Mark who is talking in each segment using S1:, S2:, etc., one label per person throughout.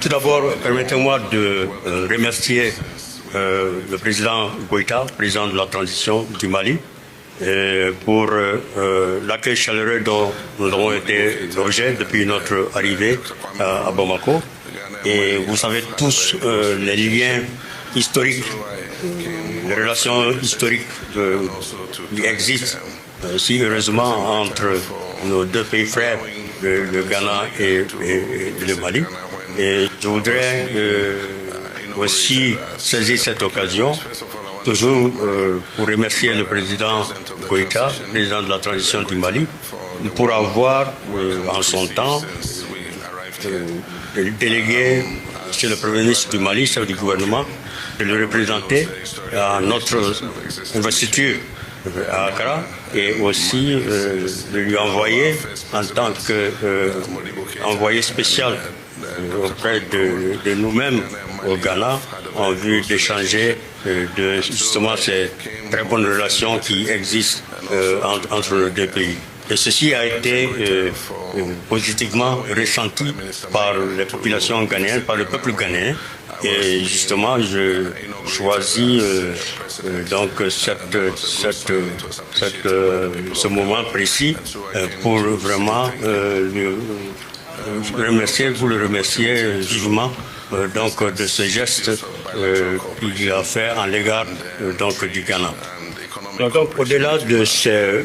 S1: Tout d'abord, permettez-moi de remercier le président Goïta, président de la transition du Mali, pour l'accueil chaleureux dont nous avons été l'objet depuis notre arrivée à Bamako. Et vous savez tous les liens historiques, les relations historiques qui existent si heureusement entre nos deux pays frères, le Ghana et le Mali. Et je voudrais aussi saisir cette occasion, toujours pour remercier le président Goïta, président de la transition du Mali, pour avoir en son temps délégué chez le Premier ministre du Mali, chef du gouvernement, de le représenter à notre investiture à Accra et aussi de lui envoyer en tant qu'envoyé spécial auprès de nous-mêmes au Ghana en vue d'échanger de justement ces très bonnes relations qui existent entre les deux pays. Et ceci a été positivement ressenti par les populations ghanéennes, par le peuple ghanéen. Et justement, je choisis donc ce moment précis pour vraiment vous le remercier vivement donc de ce geste qu'il a fait en l'égard donc du Ghana. Donc au-delà de ces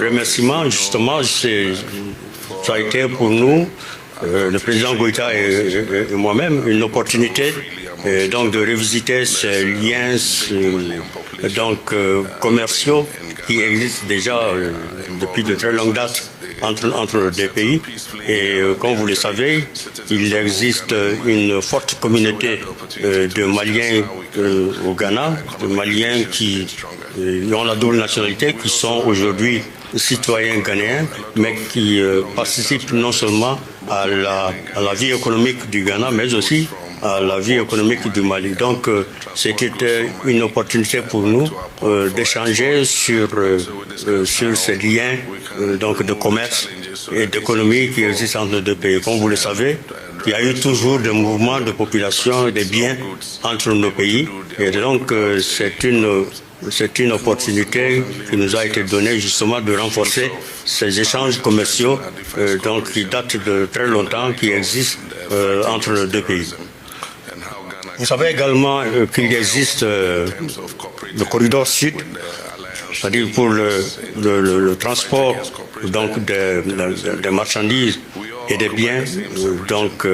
S1: remerciements, justement, ça a été pour nous, le président Goïta et moi-même, une opportunité donc de revisiter ces liens donc commerciaux qui existent déjà depuis de très longues dates entre les deux pays. Et comme vous le savez, il existe une forte communauté de Maliens au Ghana, de Maliens qui ont la double nationalité, qui sont aujourd'hui citoyens ghanéens, mais qui participent non seulement à la vie économique du Ghana, mais aussi à la vie économique du Mali. Donc, c'était une opportunité pour nous d'échanger sur ces liens donc de commerce et d'économie qui existent entre les deux pays. Comme vous le savez, il y a eu toujours des mouvements de population et des biens entre nos pays. Et donc, c'est une opportunité qui nous a été donnée justement de renforcer ces échanges commerciaux donc qui datent de très longtemps, qui existent entre les deux pays. Vous savez également qu'il existe le corridor sud, c'est-à-dire pour le transport donc des marchandises et des biens donc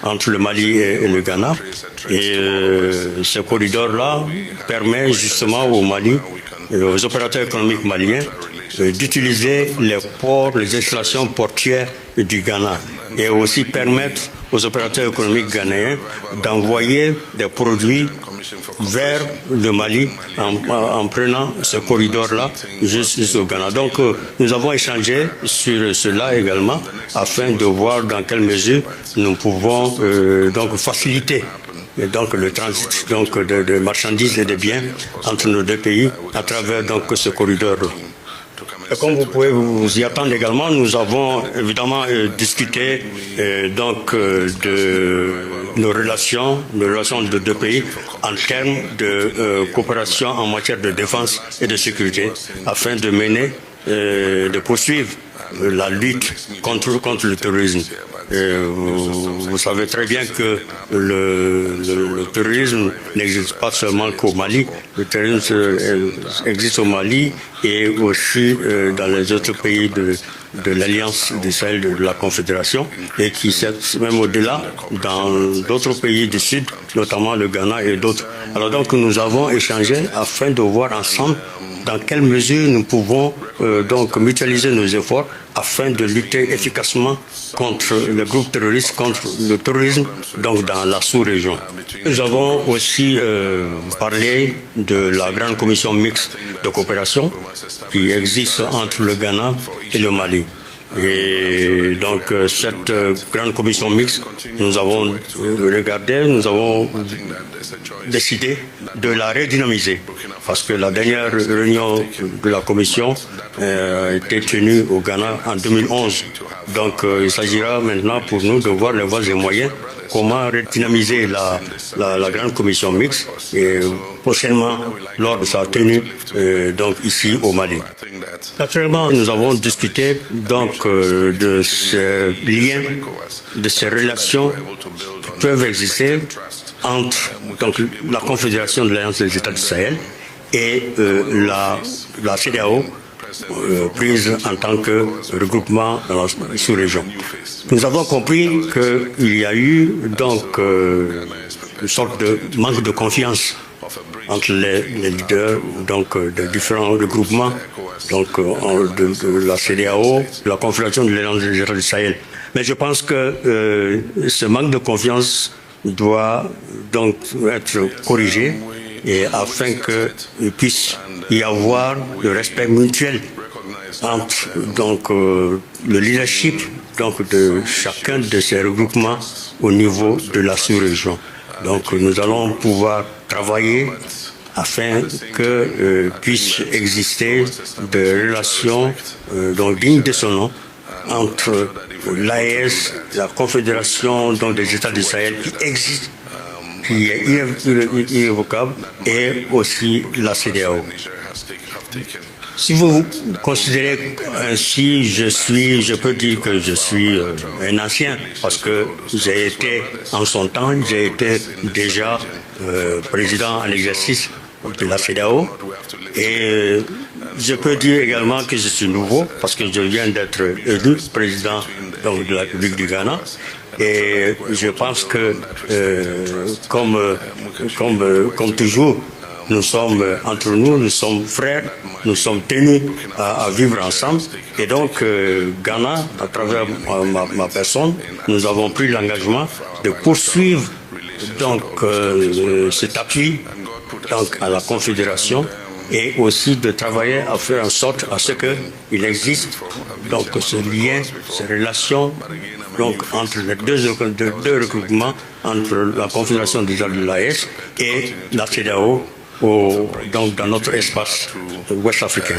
S1: entre le Mali et le Ghana. Et ce corridor-là permet justement au Mali, aux opérateurs économiques maliens, d'utiliser les ports, les installations portuaires du Ghana et aussi permettre aux opérateurs économiques ghanéens d'envoyer des produits vers le Mali en prenant ce corridor-là jusqu'au Ghana. Donc nous avons échangé sur cela également afin de voir dans quelle mesure nous pouvons donc faciliter donc le transit donc de marchandises et de biens entre nos deux pays à travers donc ce corridor-là. Et comme vous pouvez vous y attendre également, nous avons évidemment discuté donc de nos relations de deux pays en termes de coopération en matière de défense et de sécurité afin de mener, de poursuivre la lutte contre le terrorisme. Vous savez très bien que le terrorisme n'existe pas seulement qu'au Mali. Le terrorisme existe au Mali et aussi dans les autres pays de l'Alliance du Sahel, de la Confédération, et qui s'est même au-delà dans d'autres pays du Sud, notamment le Ghana et d'autres. Alors donc nous avons échangé afin de voir ensemble dans quelle mesure nous pouvons donc mutualiser nos efforts afin de lutter efficacement contre les groupes terroristes, contre le terrorisme, donc dans la sous-région. Nous avons aussi parlé de la grande commission mixte de coopération qui existe entre le Ghana et le Mali. Et donc cette grande commission mixte, nous avons regardé, nous avons décidé de la redynamiser parce que la dernière réunion de la commission a été tenue au Ghana en 2011 Donc il s'agira maintenant pour nous de voir les voies et moyens, comment redynamiser la grande commission mixte et prochainement lors de sa tenue donc ici au Mali. Naturellement, nous avons discuté donc de ces liens, de ces relations qui peuvent exister entre donc, la Confédération de l'Alliance des États du Sahel et la CEDEAO, prise en tant que regroupement dans la sous-région. Nous avons compris qu'il y a eu donc une sorte de manque de confiance entre les leaders donc des différents regroupements donc de la CEDEAO, de la Confédération de l'Alliance des États du Sahel. Mais je pense que ce manque de confiance doit donc être corrigé et afin qu'il puisse y avoir le respect mutuel entre donc le leadership donc de chacun de ces regroupements au niveau de la sous-région. Donc nous allons pouvoir travailler afin que puisse exister des relations donc dignes de son nom entre l'AES, la Confédération donc des États du Sahel qui existe, qui est irrévocable, et aussi la CEDEAO. Si vous considérez ainsi, je peux dire que je suis un ancien, parce que j'ai été, en son temps, j'ai été déjà président en exercice de la CEDEAO, et je peux dire également que je suis nouveau, parce que je viens d'être élu président donc, de la République du Ghana. Et je pense que, comme toujours, nous sommes entre nous, nous sommes frères, nous sommes tenus à vivre ensemble. Et donc, Ghana, à travers ma personne, nous avons pris l'engagement de poursuivre donc, cet appui donc, à la Confédération et aussi de travailler à faire en sorte à ce qu'il existe donc, ce lien, ces relations donc, entre les deux regroupements, entre la Confédération des États de l'AES et la CEDEAO, donc dans notre espace ouest africain.